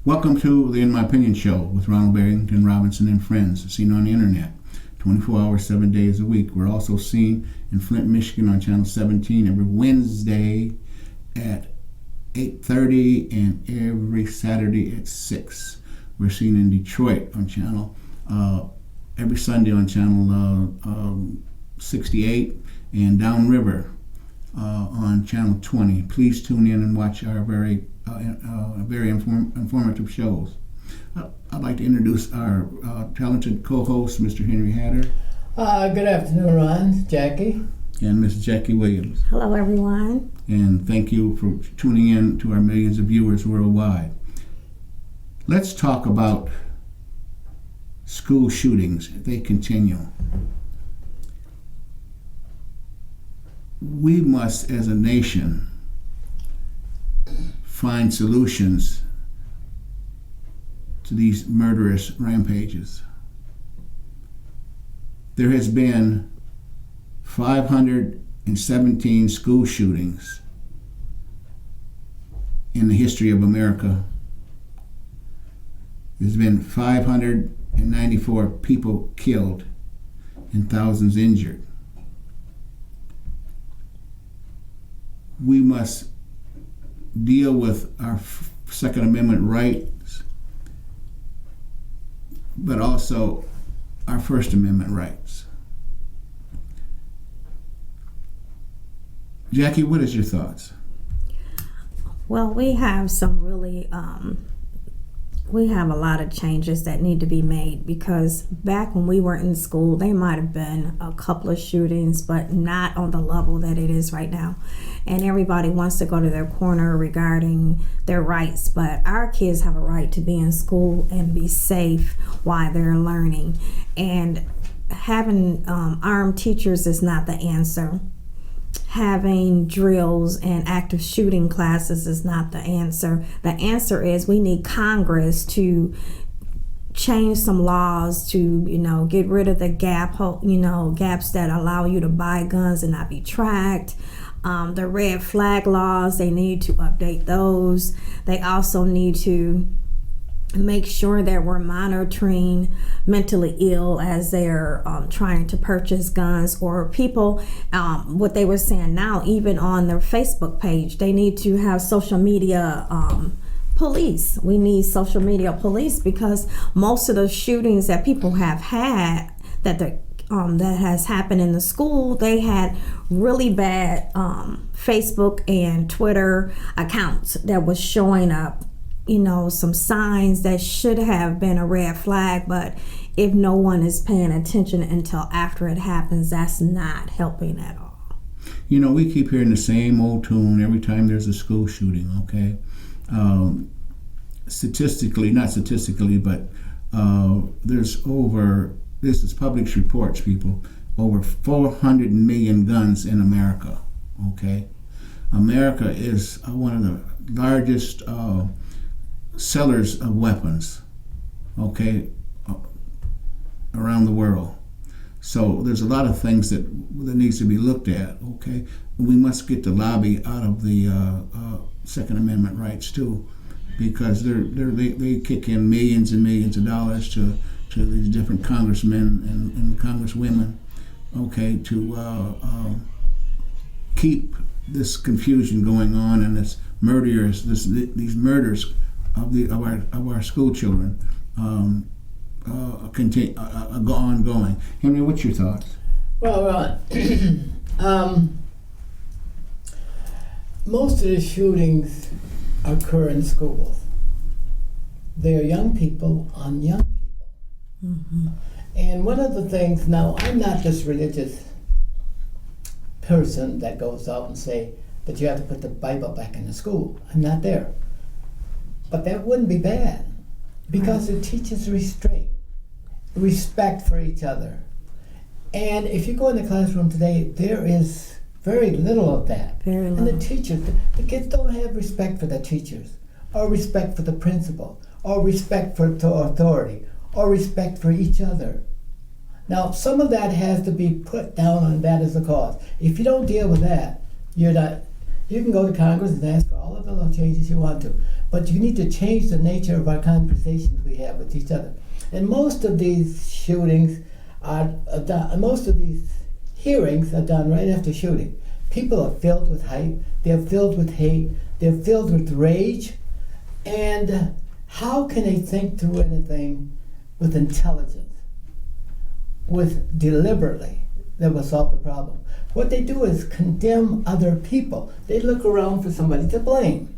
Welcome to the In My Opinion Show with Ronald Barrington Robinson and friends, seen on the internet, 24 hours, 7 days a week. We're also seen in Flint, Michigan on Channel 17 every Wednesday at 8:30 and every Saturday at 6. We're seen in Detroit on Channel, every Sunday on Channel 68 and Downriver on Channel 20. Please tune in and watch our very informative shows. I'd like to introduce our talented co-host, Mr. Henry Hatter. Good afternoon, Ron, Jackie. And Miss Jackie Williams. Hello, everyone. And thank you for tuning in to our millions of viewers worldwide. Let's talk about school shootings if they continue. We must, as a nation, find solutions to these murderous rampages. There has been 517 school shootings in the history of America. There's been 594 people killed and thousands injured. We must deal with our Second Amendment rights, but also our First Amendment rights. Jackie, what is your thoughts? Well, we have some really, we have a lot of changes that need to be made, because back when we were in school, there might have been a couple of shootings, but not on the level that it is right now. And everybody wants to go to their corner regarding their rights, but our kids have a right to be in school and be safe while they're learning. And having armed teachers is not the answer. Having drills and active shooting classes is not the answer. The answer is we need Congress to change some laws to, get rid of the gaps that allow you to buy guns and not be tracked. The red flag laws, they need to update those. They also need to make sure that we're monitoring mentally ill as they're trying to purchase guns, or people, what they were saying now, even on their Facebook page, they need to have social media police. We need social media police, because most of the shootings that people have had that has happened in the school, they had really bad Facebook and Twitter accounts that was showing up some signs that should have been a red flag, but if no one is paying attention until after it happens, that's not helping at all. We keep hearing the same old tune every time there's a school shooting, okay? Not statistically, but this is published reports, people, over 400 million guns in America, okay? America is one of the largest sellers of weapons, okay, around the world. So there's a lot of things that needs to be looked at, okay? We must get the lobby out of the Second Amendment rights too, because they kick in millions and millions of dollars to these different congressmen and congresswomen, okay, to keep this confusion going on and these murders of our school children ongoing. Henry, what's your thoughts? Well, most of the shootings occur in schools. They are young people on young people. Mm-hmm. And one of the things, now I'm not this religious person that goes out and say that you have to put the Bible back in the school. I'm not there. But that wouldn't be bad, because it teaches restraint, respect for each other. And if you go in the classroom today, there is very little of that. Very little. And the teachers, the kids don't have respect for the teachers, or respect for the principal, or respect for authority, or respect for each other. Now, some of that has to be put down on that as a cause. If you don't deal with that, you're not. You can go to Congress and ask for all all the little changes you want to. But you need to change the nature of our conversations we have with each other. And most of these shootings are done, most of these hearings are done right after shooting. People are filled with hype, they're filled with hate, they're filled with rage. And how can they think through anything with intelligence, with deliberately, that will solve the problem? What they do is condemn other people. They look around for somebody to blame.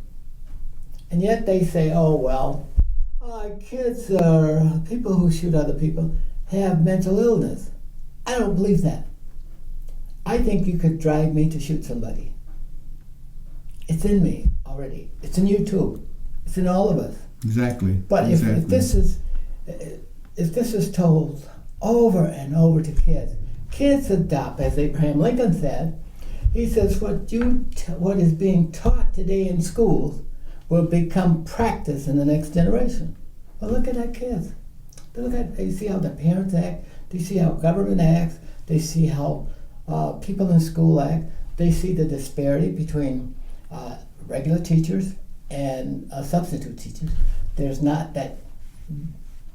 And yet they say, oh, well, kids or people who shoot other people have mental illness. I don't believe that. I think you could drive me to shoot somebody. It's in me already. It's in you too. It's in all of us. Exactly. But if this is told over and over to kids adopt, as Abraham Lincoln said. He says what is being taught today in schools will become practice in the next generation. Well, look at our kids. They see how the parents act. They see how government acts. They see how people in school act. They see the disparity between regular teachers and substitute teachers. There's not that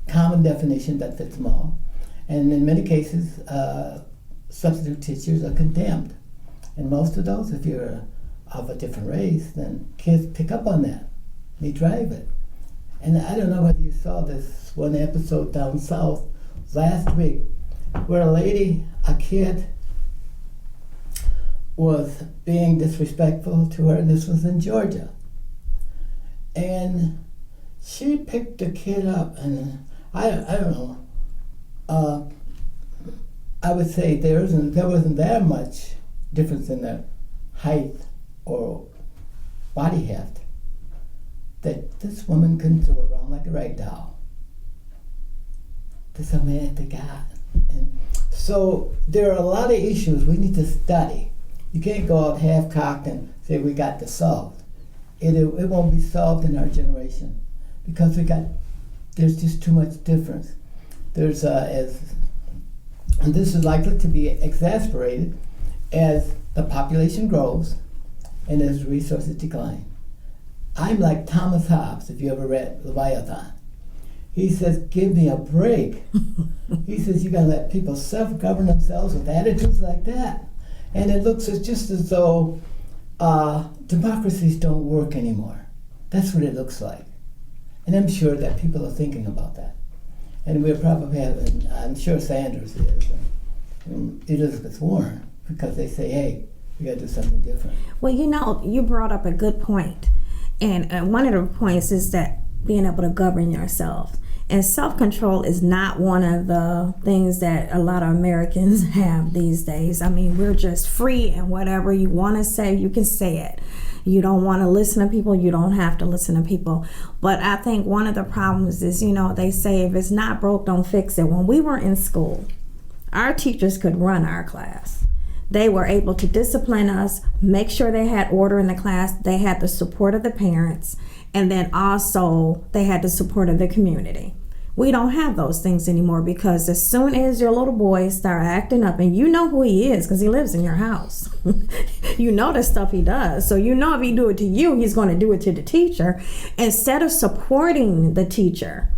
common definition that fits them all. And in many cases, substitute teachers are condemned. And most of those, if you're of a different race, then kids pick up on that. They drive it. And I don't know whether you saw this one episode down south last week where a kid was being disrespectful to her, and this was in Georgia. And she picked the kid up, and I don't know, I would say there wasn't that much difference in their height or body heft that this woman couldn't throw around like a rag doll. That's how mad they got. And so there are a lot of issues we need to study. You can't go out half-cocked and say we got this solved. It won't be solved in our generation because there's just too much difference. There's and this is likely to be exasperated as the population grows and as resources decline. I'm like Thomas Hobbes, if you ever read Leviathan. He says, give me a break. He says, you gotta let people self-govern themselves with attitudes like that. And it looks just as though democracies don't work anymore. That's what it looks like. And I'm sure that people are thinking about that. And we're probably having, I'm sure Sanders is, and Elizabeth Warren, because they say, hey, we gotta do something different. Well, you brought up a good point. And one of the points is that being able to govern yourself. And self-control is not one of the things that a lot of Americans have these days. I mean, we're just free, and whatever you want to say, you can say it. You don't want to listen to people, you don't have to listen to people. But I think one of the problems is, they say if it's not broke, don't fix it. When we were in school, our teachers could run our class. They were able to discipline us, make sure they had order in the class, they had the support of the parents, and then also they had the support of the community. We don't have those things anymore because as soon as your little boy start acting up, and you know who he is because he lives in your house, you know the stuff he does. So if he do it to you, he's going to do it to the teacher. Instead of supporting the teacher,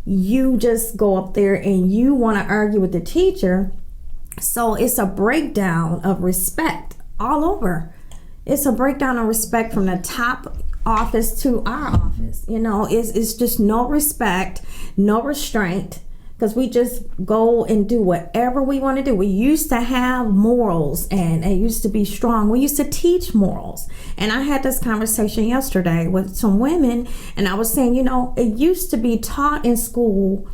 you just go up there and you want to argue with the teacher. So it's a breakdown of respect all over. It's a breakdown of respect from the top office to our office. It's just no respect, no restraint, because we just go and do whatever we want to do. We used to have morals, and it used to be strong. We used to teach morals. And I had this conversation yesterday with some women, and I was saying, it used to be taught in school,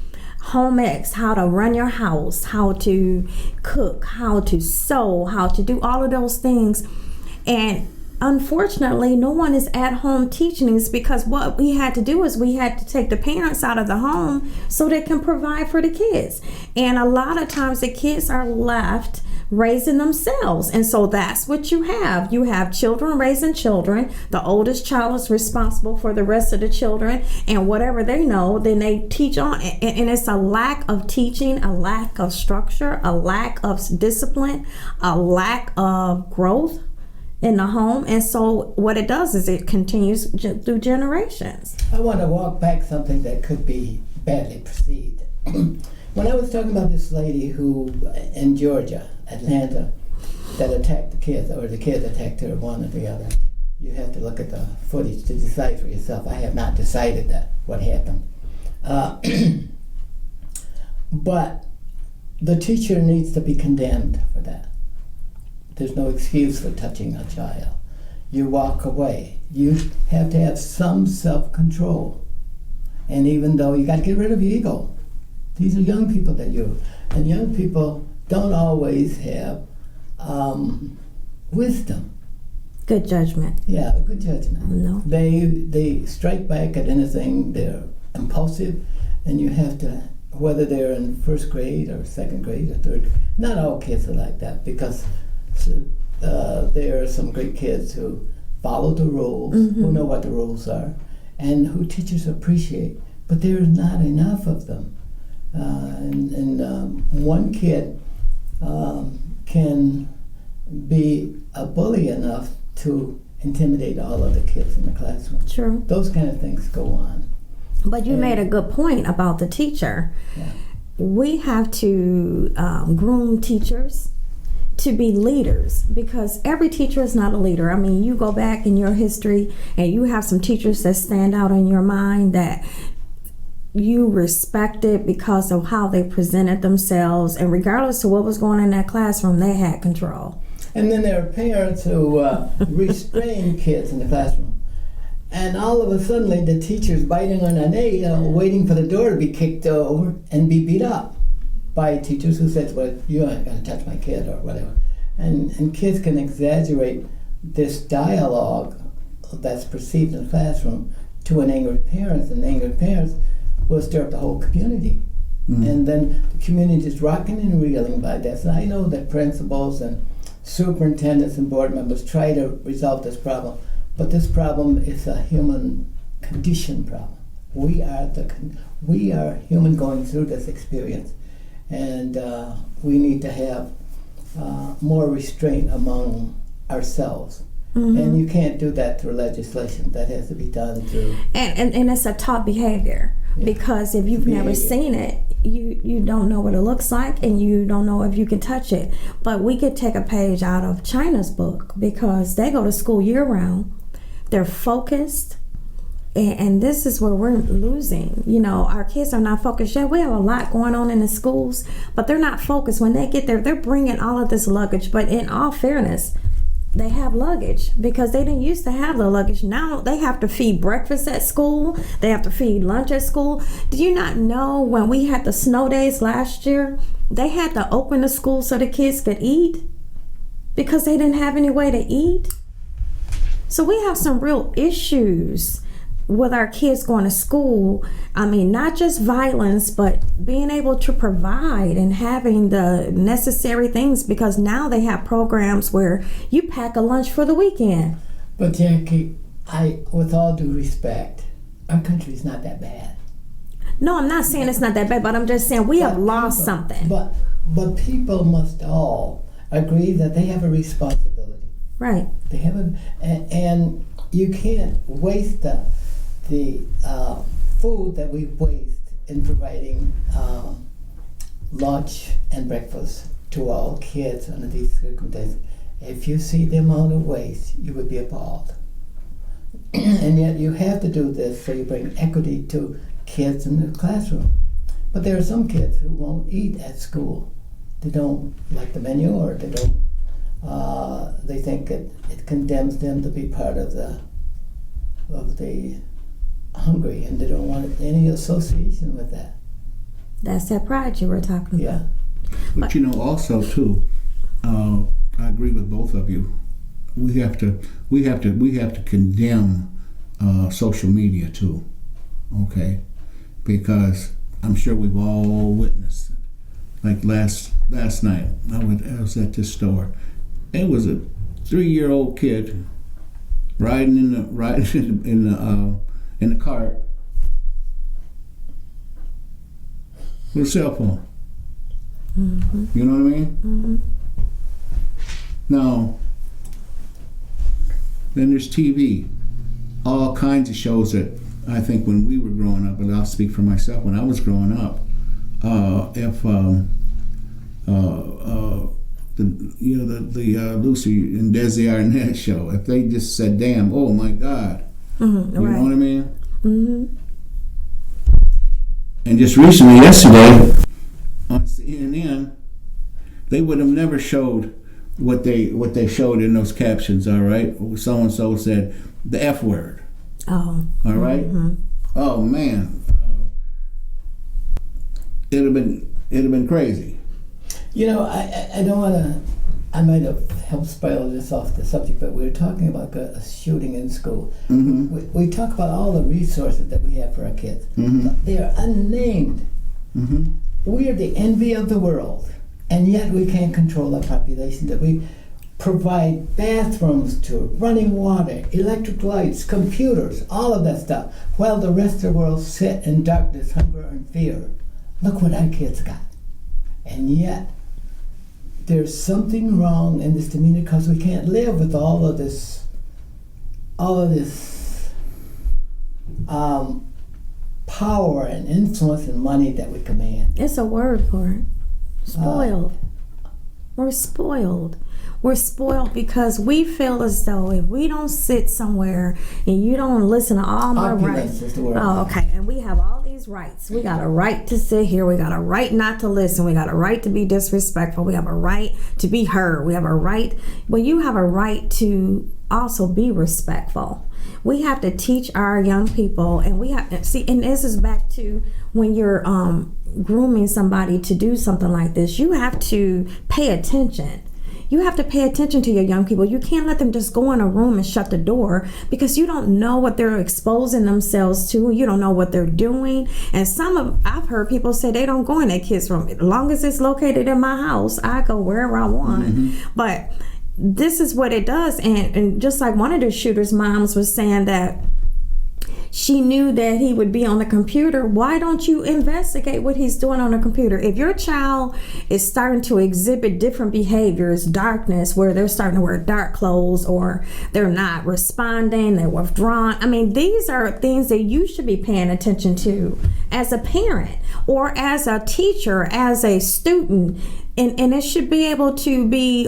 home ec, how to run your house, how to cook, how to sew, how to do all of those things. And unfortunately, no one is at home teaching this because what we had to do is we had to take the parents out of the home so they can provide for the kids. And a lot of times the kids are left raising themselves. And so that's what you have. You have children raising children. The oldest child is responsible for the rest of the children. And whatever they know, then they teach on. And it's a lack of teaching, a lack of structure, a lack of discipline, a lack of growth. in the home, and so what it does is it continues through generations. I want to walk back something that could be badly perceived. When I was talking about this lady who, in Georgia, Atlanta, that attacked the kids, or the kids attacked her, one or the other, you have to look at the footage to decide for yourself. I have not decided that, what happened. But the teacher needs to be condemned for that. There's no excuse for touching a child. You walk away. You have to have some self-control. And even though you got to get rid of your ego, these are young people and young people don't always have wisdom. Good judgment. Yeah, good judgment. No. They strike back at anything. They're impulsive, and you have to, whether they're in first grade or second grade or third grade, not all kids are like that, because there are some great kids who follow the rules, who know what the rules are, and who teachers appreciate, but there's not enough of them. One kid can be a bully enough to intimidate all other kids in the classroom. True. Those kind of things go on. But you made a good point about the teacher. Yeah. We have to groom teachers to be leaders, because every teacher is not a leader. I mean, you go back in your history and you have some teachers that stand out in your mind that you respected because of how they presented themselves, and regardless of what was going on in that classroom, they had control. And then there are parents who restrain kids in the classroom. And all of a sudden, the teacher's biting on a nail, waiting for the door to be kicked over and be beat up by teachers who said, well, you aren't going to touch my kid or whatever. And kids can exaggerate this dialogue that's perceived in the classroom to an angry parent, and angry parents will stir up the whole community. And then the community is rocking and reeling by this. And I know that principals and superintendents and board members try to resolve this problem, but this problem is a human condition problem. We are human going through this experience, and we need to have more restraint among ourselves. And you can't do that through legislation. That has to be done through... And it's a taught behavior, because if you've never seen it, you don't know what it looks like, and you don't know if you can touch it. But we could take a page out of China's book, because they go to school year-round. They're focused, and this is where we're losing. You know, our kids are not focused yet. We have a lot going on in the schools, but they're not focused. When they get there, they're bringing all of this luggage. But in all fairness, they have luggage because they didn't used to have the luggage. Now they have to feed breakfast at school. They have to feed lunch at school. Did you not know when we had the snow days last year, they had to open the school so the kids could eat because they didn't have any way to eat? So we have some real issues with our kids going to school. I mean, not just violence, but being able to provide and having the necessary things, because now they have programs where you pack a lunch for the weekend. But Jackie, with all due respect, our country's not that bad. No, I'm not saying it's not that bad, but I'm just saying we have lost something. But people must all agree that they have a responsibility. Right. They have and you can't waste the food that we waste in providing lunch and breakfast to all kids under these circumstances. If you see the amount of waste, you would be appalled. And yet you have to do this so you bring equity to kids in the classroom. But there are some kids who won't eat at school. They don't like the menu, or they don't. They think it condemns them to be part of the hungry, and they don't want any association with that. That's that pride you were talking about. Yeah. But you know, also too, I agree with both of you. We have to condemn social media too, okay? Because I'm sure we've all witnessed it. Like last night, I was at this store. It was a 3-year-old kid riding in the cart with a cell phone. You know what I mean? Now, Then there's TV. All kinds of shows that I think when we were growing up, and I'll speak for myself, when I was growing up, if the Lucy and Desi Arnaz show, if they just said, "Damn, oh my God," Mm-hmm, you right. know what I mean? Mm-hmm. And just recently, yesterday, on CNN, they would have never showed what they showed in those captions. All right, so and so said the F word. Oh. All right. Mm-hmm. Oh man, it'd have been crazy. You know, I don't want to. I might have helped spoil this off the subject, but we were talking about a shooting in school. Mm-hmm. We talk about all the resources that we have for our kids. Mm-hmm. They are unnamed. Mm-hmm. We are the envy of the world, and yet we can't control our population. That we provide bathrooms to, running water, electric lights, computers, all of that stuff, while the rest of the world sit in darkness, hunger, and fear. Look what our kids got. And yet, there's something wrong in this demeanor because we can't live with all of this power and influence and money that we command. It's a word for it. Spoiled. We're spoiled. We're spoiled because we feel as though if we don't sit somewhere and you don't listen to all my Opulence rights. is the word. Oh, okay. And we have all these rights. We got a right to sit here. We got a right not to listen. We got a right to be disrespectful. We have a right to be heard. We have a right. Well, you have a right to also be respectful. We have to teach our young people, and we have to see, and this is back to when you're grooming somebody to do something like this, you have to pay attention. You have to pay attention to your young people. You can't let them just go in a room and shut the door because you don't know what they're exposing themselves to. You don't know what they're doing. And I've heard people say they don't go in their kids' room. As long as it's located in my house, I go wherever I want. Mm-hmm. But this is what it does. And just like one of the shooter's moms was saying that she knew that he would be on the computer. Why don't you investigate what he's doing on the computer? If your child is starting to exhibit different behaviors, darkness, where they're starting to wear dark clothes or they're not responding, they're withdrawn. I mean, these are things that you should be paying attention to as a parent or as a teacher, as a student. And it should be able to be,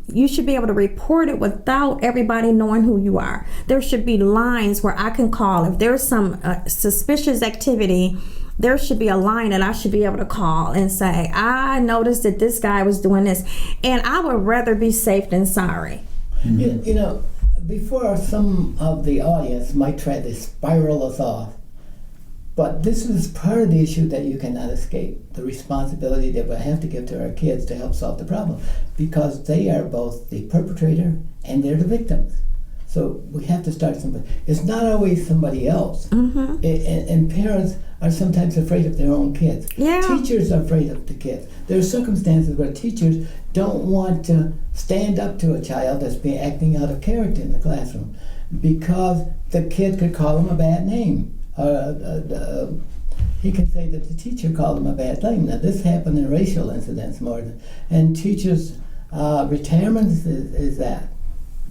you should be able to report it without everybody knowing who you are. There should be lines where I can call. If there's some suspicious activity, there should be a line that I should be able to call and say, I noticed that this guy was doing this. And I would rather be safe than sorry. You know, before some of the audience might try to spiral us off, but this is part of the issue that you cannot escape, the responsibility that we have to give to our kids to help solve the problem, because they are both the perpetrator and they're the victims. So we have to start somebody. It's not always somebody else. Mm-hmm. And parents are sometimes afraid of their own kids. Yeah. Teachers are afraid of the kids. There are circumstances where teachers don't want to stand up to a child that's been acting out of character in the classroom because the kid could call him a bad name. He can say that the teacher called him a bad name. Now, this happened in racial incidents more than, and teachers' retirement is that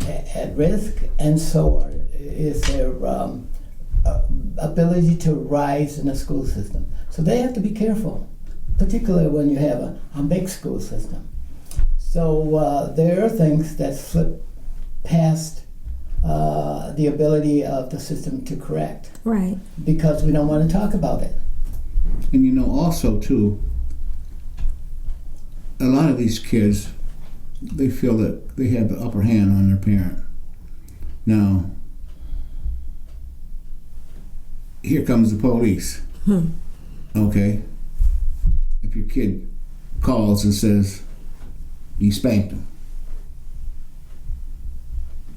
at risk, and so is their ability to rise in a school system. So they have to be careful, particularly when you have a mixed school system. So there are things that slip past the ability of the system to correct. Right. Because we don't want to talk about it. And you know, also too, a lot of these kids, they feel that they have the upper hand on their parent. Now, here comes the police. Okay? If your kid calls and says, you spanked him.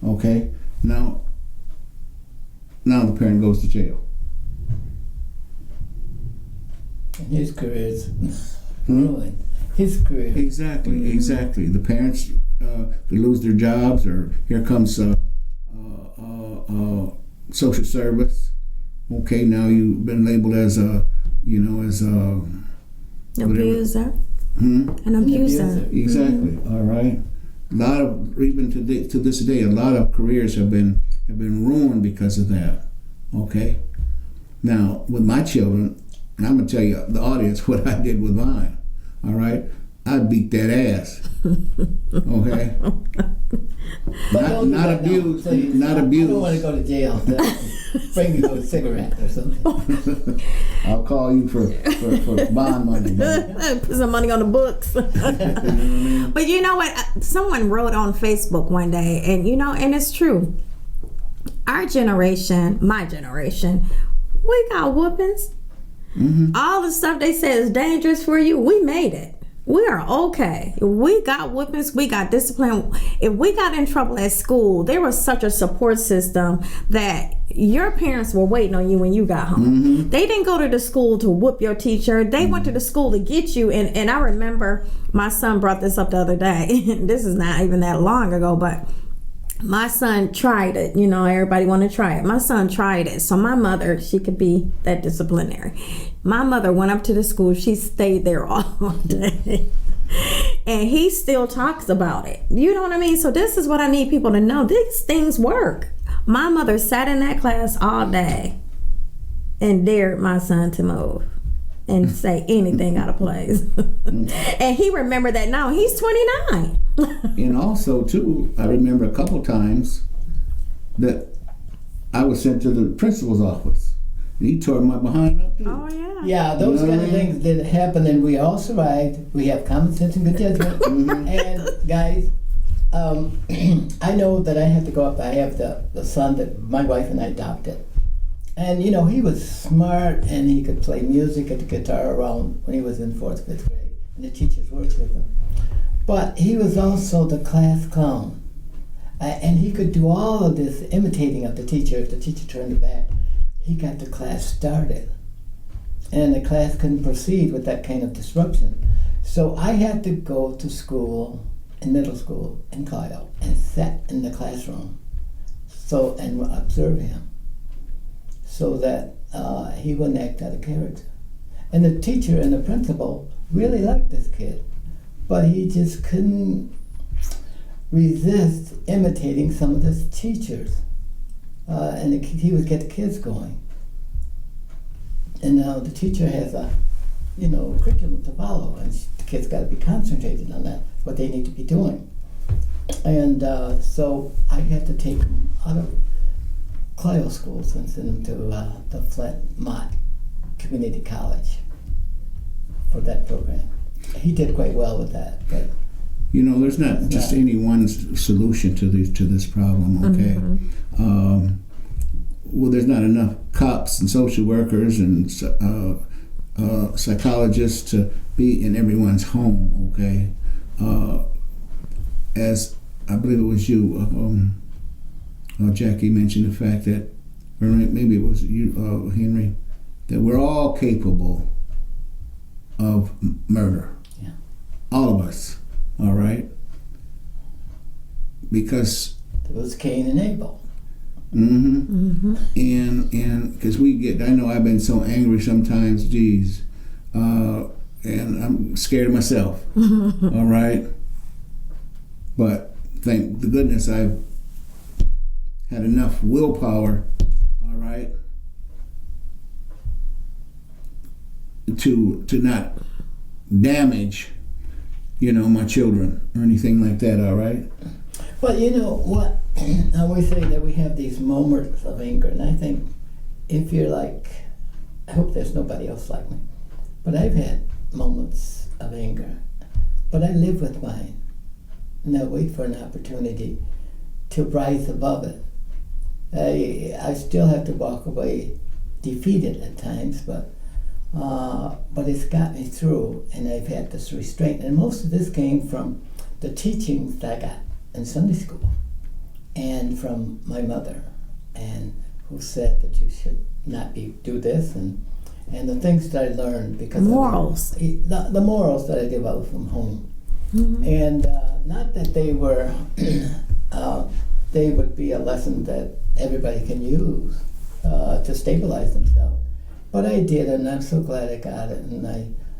Okay? Now the parent goes to jail. And his career is ruined. His career. Exactly. The parents could lose their jobs, or here comes social service. Okay, now you've been labeled as Abuser. Hmm? An abuser. abuser. Exactly. All right. lot of, even to this day, a lot of careers have been ruined because of that. Okay. Now with my children, and I'm gonna tell you the audience what I did with mine. All right, I beat that ass. Okay. Not abused. Not abused. I don't want to go to jail. Bring me a cigarette or something. I'll call you for bond money. Put some money on the books. But you know what? Someone wrote on Facebook one day, and and it's true. Our generation, my generation, we got whoopings. Mm-hmm. All the stuff they say is dangerous for you, we made it. We are okay. We got whoopings. We got discipline. If we got in trouble at school, there was such a support system that your parents were waiting on you when you got home. Mm-hmm. They didn't go to the school to whoop your teacher. They went to the school to get you. And I remember my son brought this up the other day. This is not even that long ago, but my son tried it. Everybody want to try it. My son tried it. So my mother, she could be that disciplinary. My mother went up to the school. She stayed there all day. And he still talks about it. You know what I mean? So this is what I need people to know. These things work. My mother sat in that class all day and dared my son to move and say anything out of place. And he remembered that now. He's 29. And also, too, I remember a couple times that I was sent to the principal's office. And he tore my behind up, too. Oh, yeah. Yeah, those kind of things did happen, and we all survived. We have common sense and good judgment. And, guys, I know that I have to go up. I have the son that my wife and I adopted. And, he was smart, and he could play music at the guitar around when he was in 4th, 5th grade. And the teachers worked with him. But he was also the class clown. And he could do all of this imitating of the teacher. If the teacher turned her back, he got the class started. And the class couldn't proceed with that kind of disruption. So I had to go to school, in middle school, in Clio, and sit in the classroom and observe him, so that he wouldn't act out of character. And the teacher and the principal really liked this kid, but he just couldn't resist imitating some of the teachers. And he would get the kids going. And now the teacher has a curriculum to follow, and the kids got to be concentrated on that, what they need to be doing. And so I had to take them out of Clio schools and send them to the Flint Mott Community College for that program. He did quite well with that, but there's not just any one solution to this problem. Okay, well, there's not enough cops and social workers and psychologists to be in everyone's home. Okay, as I believe it was you, Jackie, mentioned the fact that, or maybe it was you, Henry, that we're all capable of murder. Yeah. All of us. All right. Because it was Cain and Abel. And because I know I've been so angry sometimes, geez, and I'm scared of myself. All right. But thank the goodness I've had enough willpower, all right, to not damage, my children or anything like that, all right? But you know what? I always say that we have these moments of anger, and I think if you're like, I hope there's nobody else like me, but I've had moments of anger, but I live with mine, and I wait for an opportunity to rise above it. I still have to walk away defeated at times, but it's got me through, and I've had this restraint. And most of this came from the teachings that I got in Sunday school, and from my mother, and who said that you should not do this, and the things that I learned because morals. The morals that I developed from home, and not that they were. They would be a lesson that everybody can use to stabilize themselves. But I did, and I'm so glad I got it, and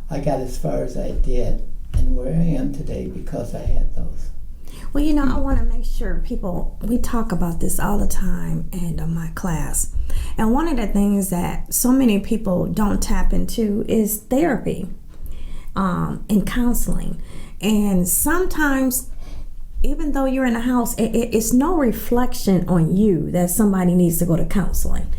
I got as far as I did, and where I am today because I had those. Well, you know, I want to make sure people, we talk about this all the time in my class. And one of the things that so many people don't tap into is therapy and counseling. And sometimes, even though you're in the house, it's no reflection on you that somebody needs to go to counseling.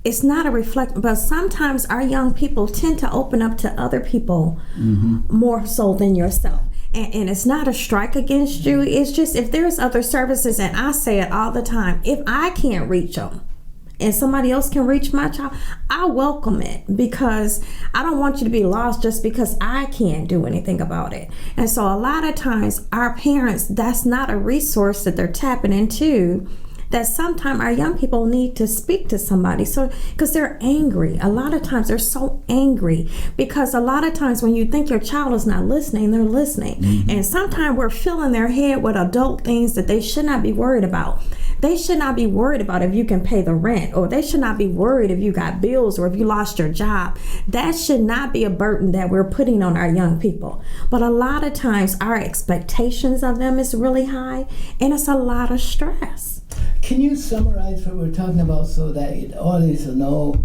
It's not a reflection, but sometimes our young people tend to open up to other people more so than yourself. And it's not a strike against you. It's just if there's other services, and I say it all the time, if I can't reach them and somebody else can reach my child, I welcome it, because I don't want you to be lost just because I can't do anything about it. And so a lot of times our parents, that's not a resource that they're tapping into, that sometimes our young people need to speak to somebody. So, because they're angry. A lot of times they're so angry because a lot of times when you think your child is not listening, they're listening. And sometimes we're filling their head with adult things that they should not be worried about. They should not be worried about if you can pay the rent, or they should not be worried if you got bills or if you lost your job. That should not be a burden that we're putting on our young people. But a lot of times our expectations of them is really high, and it's a lot of stress. Can you summarize what we're talking about so that the audience will know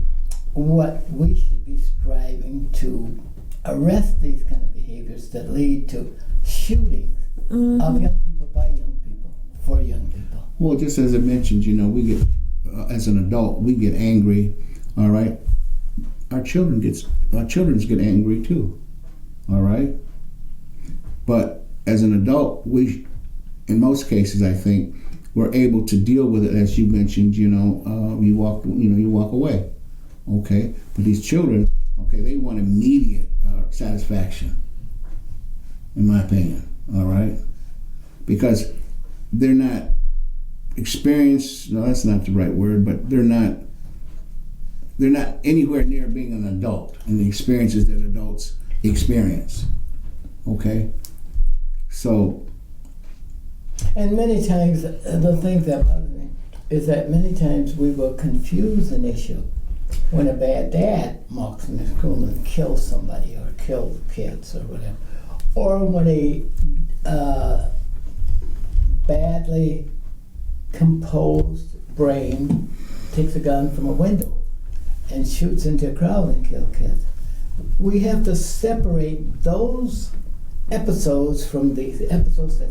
what we should be striving to arrest these kind of behaviors that lead to shootings of young people by young people for young people? Well, just as I mentioned, you know, we get, as an adult, we get angry, all right? Our children get angry too, all right? But as an adult, we, in most cases, I think, we're able to deal with it, as you mentioned. You walk away, okay. But these children, okay, they want immediate satisfaction, in my opinion. All right, because they're not experienced. No, that's not the right word, but they're not anywhere near being an adult and the experiences that adults experience. Okay, so. And many times, the thing that bothers me is that many times we will confuse an issue when a bad dad walks in the school and kills somebody or kills kids or whatever, or when a badly composed brain takes a gun from a window and shoots into a crowd and kills kids. We have to separate those episodes from the episodes that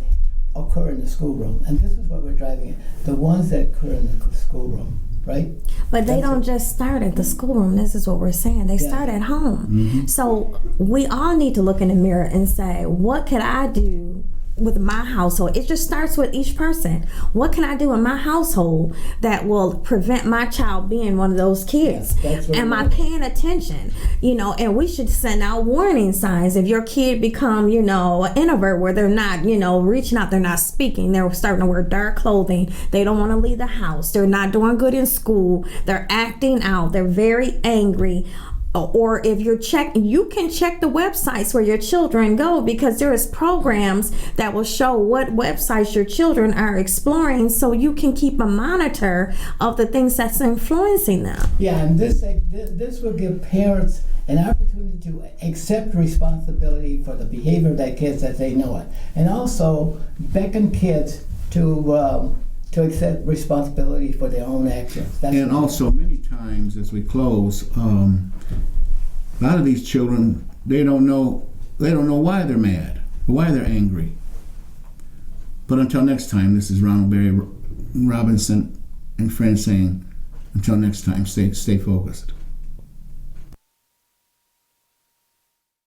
occur in the schoolroom, and this is what we're driving at, the ones that occur in the schoolroom, right? But they don't just start at the schoolroom. This is what we're saying. They start at home. So we all need to look in the mirror and say, what could I do with my household? It just starts with each person. What can I do in my household that will prevent my child being one of those kids? Am I paying attention? And we should send out warning signs if your kid become, an introvert where they're not, reaching out, they're not speaking, they're starting to wear dark clothing, they don't want to leave the house, they're not doing good in school, they're acting out, they're very angry. Or if you can check the websites where your children go, because there is programs that will show what websites your children are exploring, so you can keep a monitor of the things that's influencing them. Yeah, and this will give parents an opportunity to accept responsibility for the behavior of their kids as they know it, and also beckon kids to accept responsibility for their own actions. And also, many times as we close, a lot of these children, they don't know why they're mad, why they're angry. But until next time, this is Ronald Berry Robinson and friends saying, until next time, stay focused.